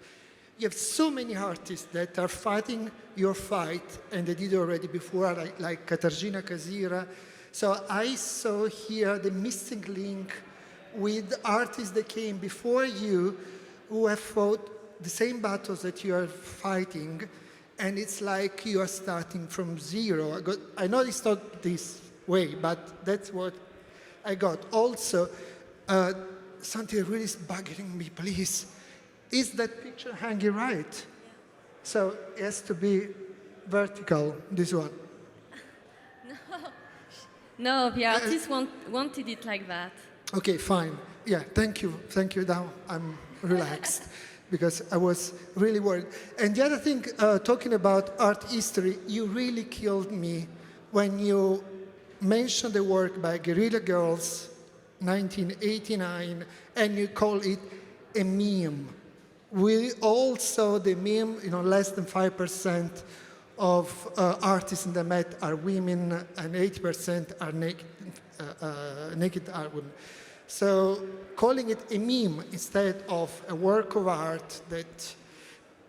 you have so many artists that are fighting your fight, and they did already before, like Katarzyna Kazira. So I saw here the missing link with artists that came before you who have fought the same battles that you are fighting, and it's like you are starting from zero. I know it's not this way, but that's what I got. Also, something really is bugging me, please. Is that picture hanging right? So it has to be vertical, this one. No, the artist wanted it like that. Okay, fine. Yeah, thank you. Thank you. Now I'm relaxed because I was really worried. And the other thing, talking about art history, you really killed me when you mentioned the work by Guerrilla Girls, 1989, and you call it a meme. We all saw the meme, less than 5% of artists in the Met are women and 80% are naked are women. So calling it a meme instead of a work of art that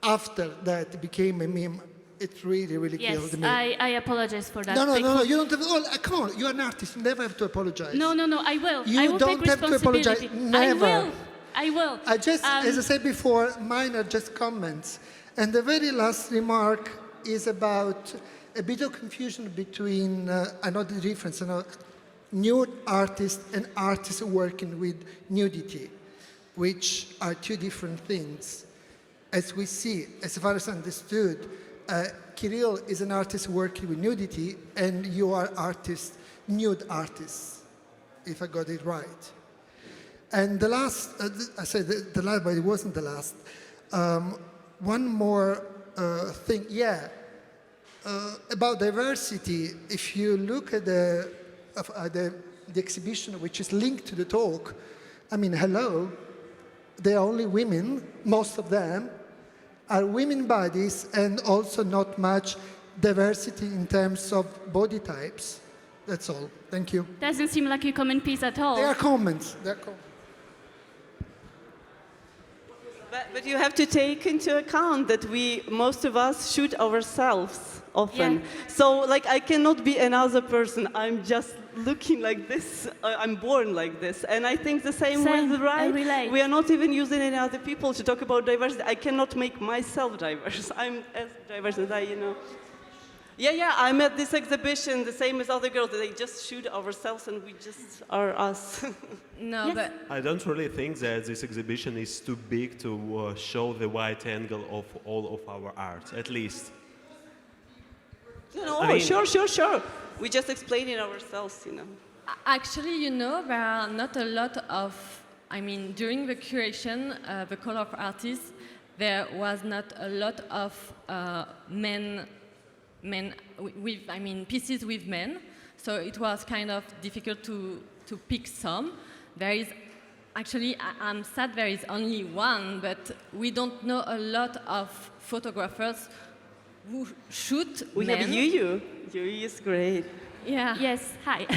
after that became a meme, it really, really killed me. I apologize for that. No, you don't have to. Oh, come on, you're an artist, you never have to apologize. No, I will. You I will don't take have to apologize, responsibility. never. I will. As I said before, mine are just comments. And the very last remark is about a bit of confusion between, I know the difference, nude artists and artists working with nudity, which are two different things. As we see, as far as understood, Kirill is an artist working with nudity, and you are nude artists, if I got it right. And the last, I said the last, but it wasn't the last. One more thing, about diversity. If you look at the exhibition, which is linked to the talk, I mean, hello, they are only women, most of them are women bodies, and also not much diversity in terms of body types. That's all. Thank you. Doesn't seem like you come in peace at all. They are comments. But you have to take into account that most of us shoot ourselves often. Yeah. So, I cannot be another person. I'm just looking like this. I'm born like this. And I think the same with I right. relate. We are not even using any other people to talk about diversity. I cannot make myself diverse. I'm as diverse as Yeah, I'm at this exhibition, the same as other girls. They just shoot ourselves and we just are us. No, Yes. but I don't really think that this exhibition is too big to show the wide angle of all of our art, at least. No, I mean- sure. We just explaining ourselves, actually, there are not a lot of, during the curation, the Call of Artists, there was not a lot of men with, pieces with men. So it was kind of difficult to pick some. There is, actually, I'm sad there is only one, but we don't know a lot of photographers who shoot We men. have Yuyu. Yuyu is great. Yeah. Yes, hi.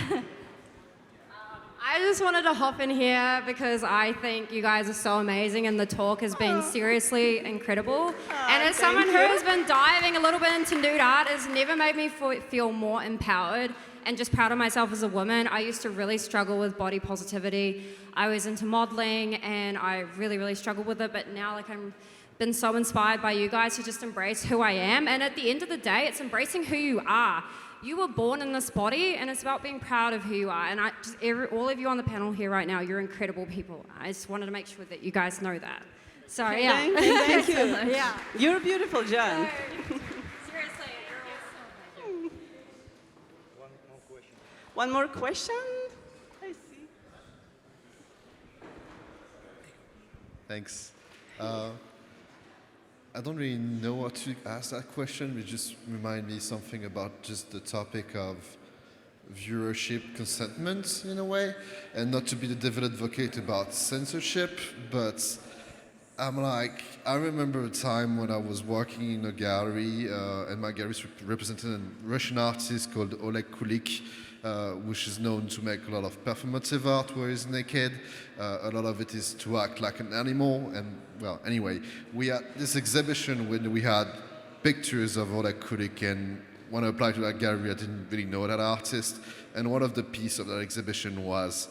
I just wanted to hop in here because I think you guys are so amazing and the talk has been seriously incredible. And as someone who has been diving a little bit into nude art, it's never made me feel more empowered and just proud of myself as a woman. I used to really struggle with body positivity. I was into modeling and I really, really struggled with it, but now I'm been so inspired by you guys to just embrace who I am. And at the end of the day, it's embracing who you are. You were born in this body, and it's about being proud of who you are. And all of you on the panel here right now, you're incredible people. I just wanted to make sure that you guys know that. So, yeah. Thank you. Yeah. You're beautiful, Jan. Seriously, One more question? I see. Thanks. I don't really know what to ask that question. It just remind me something about just the topic of viewership consentment in a way, and not to be the devil advocate about censorship, but I remember a time when I was working in a gallery, and my gallery represented a Russian artist called Oleg Kulik, which is known to make a lot of performative art where he's naked. A lot of it is to act like an animal. And, well, anyway, we had this exhibition when we had pictures of Oleg Kulik, and when I applied to that gallery, I didn't really know that artist. And one of the pieces of that exhibition was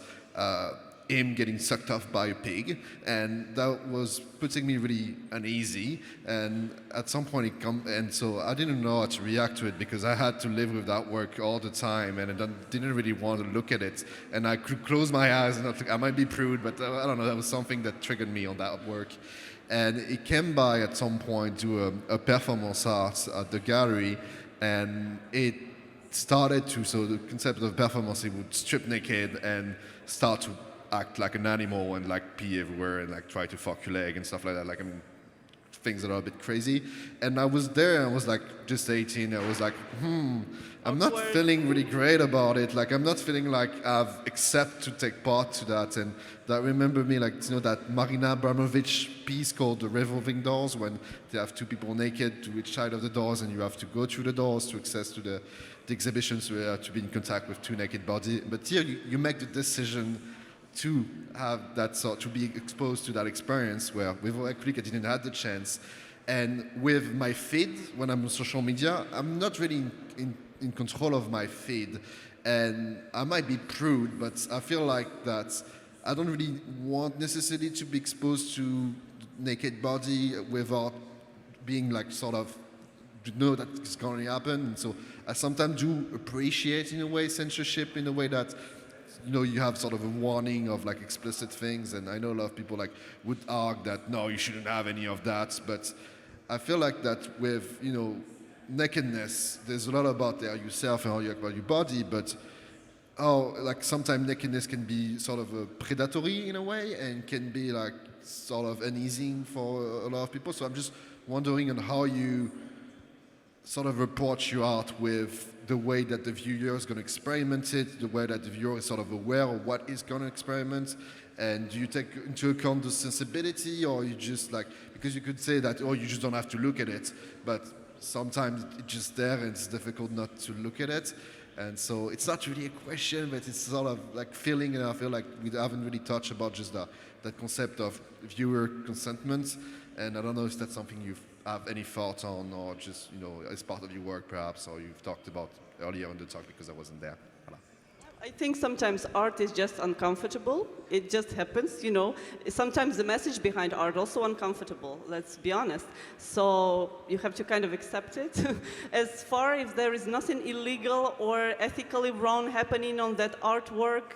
him getting sucked off by a pig, and that was putting me really uneasy. And at some point and so I didn't know how to react to it because I had to live with that work all the time, and I didn't really want to look at it. And I could close my eyes, and I might be prude, but I don't know, that was something that triggered me on that work. And he came by at some point to a performance art at the gallery, and it started to, so the concept of performance, he would strip naked and start to act like an animal and like pee everywhere and like try to fuck your leg and stuff like that. Like, I mean, things that are a bit crazy. And I was there, and I was like just 18. I was like, I'm not feeling really great about it. Like, I'm not feeling like I've accepted to take part to that. And that remembered me, like, you know, that Marina Abramovic piece called The Revolving Doors, when they have two people naked to each side of the doors, and you have to go through the doors to access to the exhibitions, to be in contact with two naked bodies. But here you make the decision to have that sort, to be exposed to that experience, where with Rychlik I didn't have the chance. And with my feed, when I'm on social media, I'm not really in control of my feed. And I might be prude, but I feel like that I don't really want necessarily to be exposed to naked body without being like sort of, to know that it's going to happen. And so I sometimes do appreciate, in a way, censorship in a way that, you know, you have sort of a warning of like explicit things, and I know a lot of people like would argue that no, you shouldn't have any of that, but I feel like that with, you know, nakedness, there's a lot about yourself and how you act about your body, but how like sometimes nakedness can be sort of a predatory in a way, and can be like sort of uneasy for a lot of people. So I'm just wondering on how you sort of approach your art with the way that the viewer is going to experiment it, the way that the viewer is sort of aware of what is going to experiment, and do you take into account the sensibility, or you just like, because you could say that, oh, you just don't have to look at it, but sometimes it's just there and it's difficult not to look at it. And so it's not really a question, but it's sort of like feeling, and I feel like we haven't really touched about just that concept of viewer consentment, and I don't know if that's something you have any thoughts on, or just, you know, as part of your work perhaps, or you've talked about earlier in the talk because I wasn't there. Voilà. I think sometimes art is just uncomfortable. It just happens, you know. Sometimes the message behind art also uncomfortable, let's be honest. So you have to kind of accept it. As far as there is nothing illegal or ethically wrong happening on that artwork,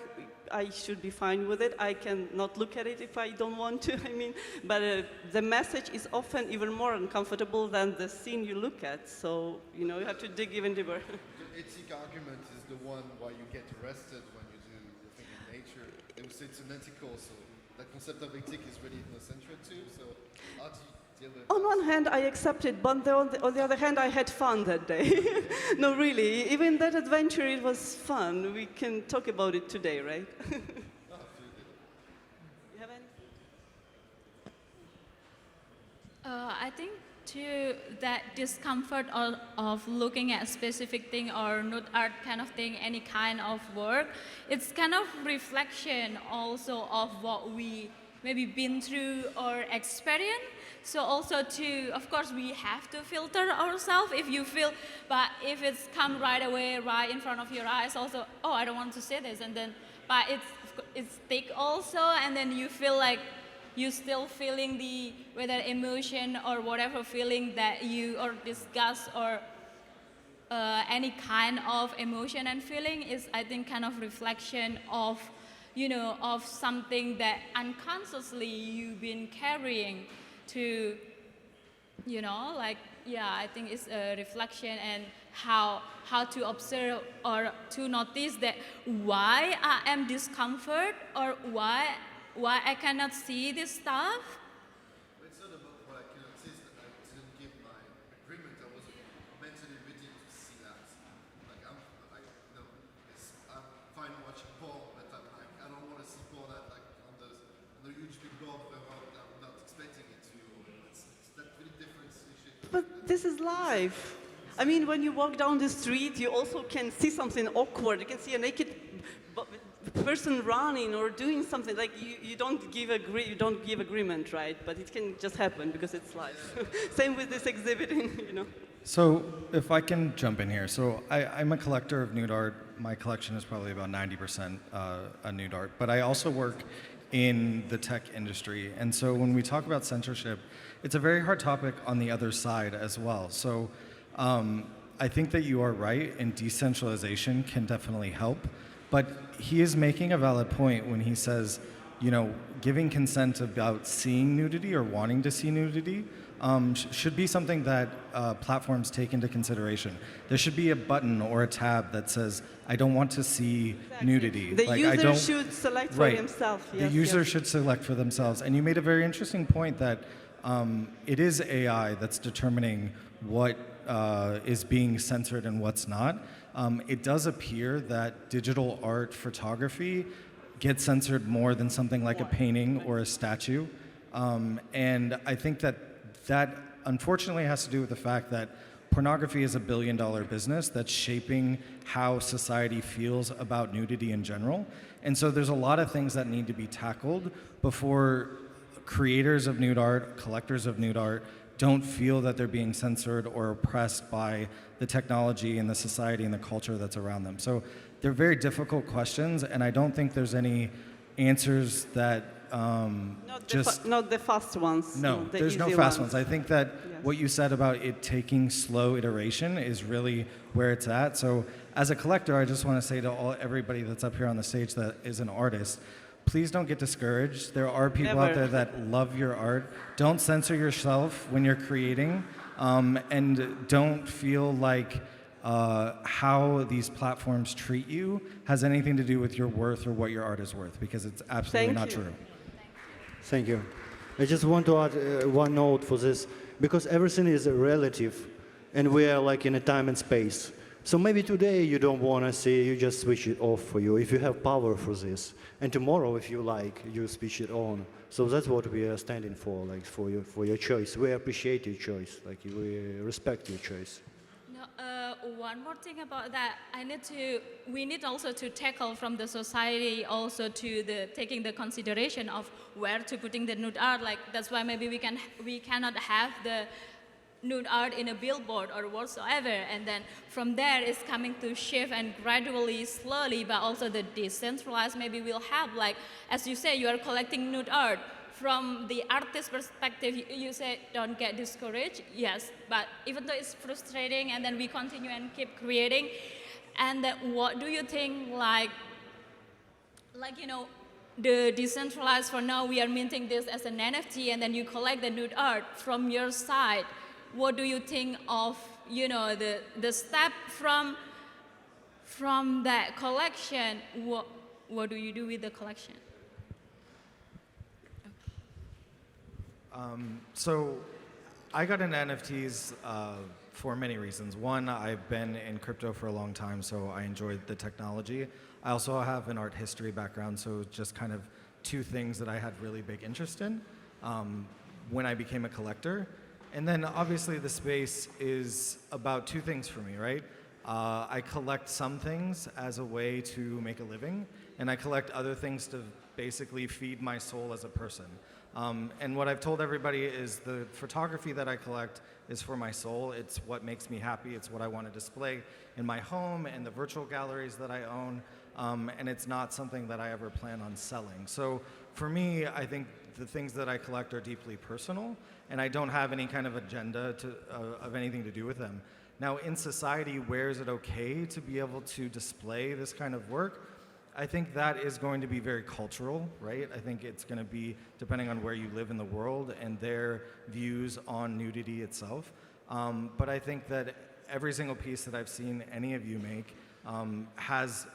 I should be fine with it. I can not look at it if I don't want to, I mean. But the message is often even more uncomfortable than the scene you look at. So, you know, you have to dig even deeper. The ethic argument is the one why you get arrested when you do the thing in nature. They would say it's unethical, so that concept of ethic is really ethnocentric too. So how do you deal with On one hand, I accept it, but on the other hand, I had fun that day. No, really, even that adventure, it was fun. We can talk about it today, right? You have any? I think to that discomfort of looking at a specific thing or nude art kind of thing, any kind of work, it's kind of reflection also of what we maybe been through or experienced. So also to, of course, we have to filter ourselves if you feel, but if it's come right away, right in front of your eyes, also, oh, I don't want to say this, and then, but it's thick also, and then you feel like you're still feeling the, whether emotion or whatever feeling that you, or disgust or any kind of emotion and feeling is, I think, kind of reflection of, you know, of something that unconsciously you've been carrying to, you know, like, yeah, I think it's a reflection, and how to observe or to notice that why I am discomfort, or why I cannot see this stuff. It's not about what I cannot see, it's that I didn't give my agreement. I wasn't mentally ready to see that. Like, I find watching porn, but I'm like, I don't want to see porn at, like, on the huge big board where I'm not expecting it to. It's that really different shit. But this is life. I mean, when you walk down the street, you also can see something awkward. You can see a naked person running or doing something. Like, you don't give agreement, right? But it can just happen because it's life. Same with this exhibiting, you know. So if I can jump in here. So I'm a collector of nude art. My collection is probably about 90% nude art. But I also work in the tech industry. And so when we talk about censorship, it's a very hard topic on the other side as well. So I think that you are right, and decentralization can definitely help. But he is making a valid point when he says giving consent about seeing nudity or wanting to see nudity should be something that platforms take into consideration. There should be a button or a tab that says, I don't want to see nudity. The like, user should select for himself. The user should select for themselves. And you made a very interesting point that it is AI that's determining what is being censored and what's not. It does appear that digital art photography gets censored more than something like a painting or a statue. And I think that unfortunately has to do with the fact that pornography is a billion-dollar business that's shaping how society feels about nudity in general. And so there's a lot of things that need to be tackled before creators of nude art, collectors of nude art, don't feel that they're being censored or oppressed by the technology and the society and the culture that's around them. So they're very difficult questions, and I don't think there's any answers that not the fast ones. No, there's no fast ones. I think that what you said about it taking slow iteration is really where it's at. So as a collector, I just want to say to everybody that's up here on the stage that is an artist, please don't get discouraged. There are people out there that love your art. Don't censor yourself when you're creating, and don't feel like how these platforms treat you has anything to do with your worth or what your art is worth, because it's absolutely not true. Thank you. I just want to add one note for this, because everything is relative, and we are like in a time and space. So maybe today you don't want to see, you just switch it off for you, if you have power for this. And tomorrow, if you like, you switch it on. So that's what we are standing for, like for your choice. We appreciate your choice, like we respect your choice. One more thing about that, we need also to tackle from the society also to taking the consideration of where to putting the nude art. Like that's why maybe we cannot have the nude art in a billboard or whatsoever, and then from there it's coming to shift and gradually, slowly, but also the decentralized maybe will have, like as you say, you are collecting nude art. From the artist perspective, you say don't get discouraged, yes, but even though it's frustrating, and then we continue and keep creating, and what do you think, like the decentralized, for now we are minting this as an NFT, and then you collect the nude art from your side. What do you think of, the step from that collection? What do you do with the collection? So I got into NFTs for many reasons. One, I've been in crypto for a long time, so I enjoyed the technology. I also have an art history background, so just kind of two things that I had really big interest in when I became a collector. And then obviously the space is about two things for me, right? I collect some things as a way to make a living, and I collect other things to basically feed my soul as a person. And what I've told everybody is the photography that I collect is for my soul. It's what makes me happy. It's what I want to display in my home and the virtual galleries that I own. And it's not something that I ever plan on selling. So for me, I think the things that I collect are deeply personal, and I don't have any kind of agenda of anything to do with them. Now, in society, where is it okay to be able to display this kind of work? I think that is going to be very cultural, right? I think it's going to be depending on where you live in the world and their views on nudity itself. But I think that every single piece that I've seen any of you make has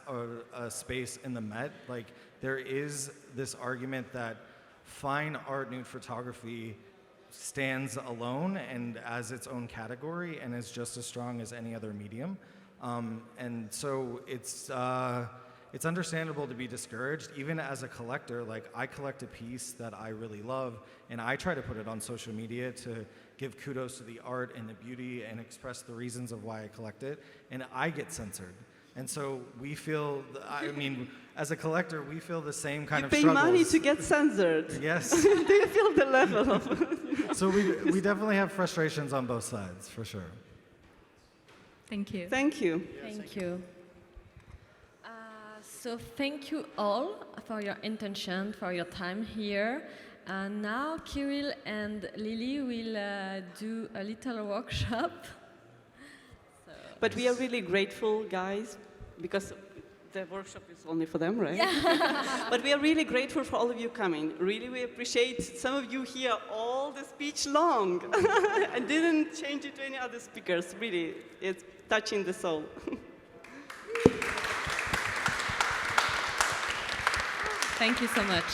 a space in the Met. Like, there is this argument that fine art nude photography stands alone and as its own category and is just as strong as any other medium. And so it's understandable to be discouraged. Even as a collector, like I collect a piece that I really love, and I try to put it on social media to give kudos to the art and the beauty and express the reasons of why I collect it, and I get censored. And so we feel, I mean, as a collector, we feel the same kind of struggles. You pay money to get censored. Yes. Do you feel the level of... So we definitely have frustrations on both sides, for sure. Thank you. Thank you. Thank you. So thank you all for your intention, for your time here. And now Kirill and Lily will do a little workshop. But we are really grateful, guys, because the workshop is only for them, right? Yeah. But we are really grateful for all of you coming. Really, we appreciate some of you here all the speech long and didn't change it to any other speakers. Really, it's touching the soul. Thank you so much.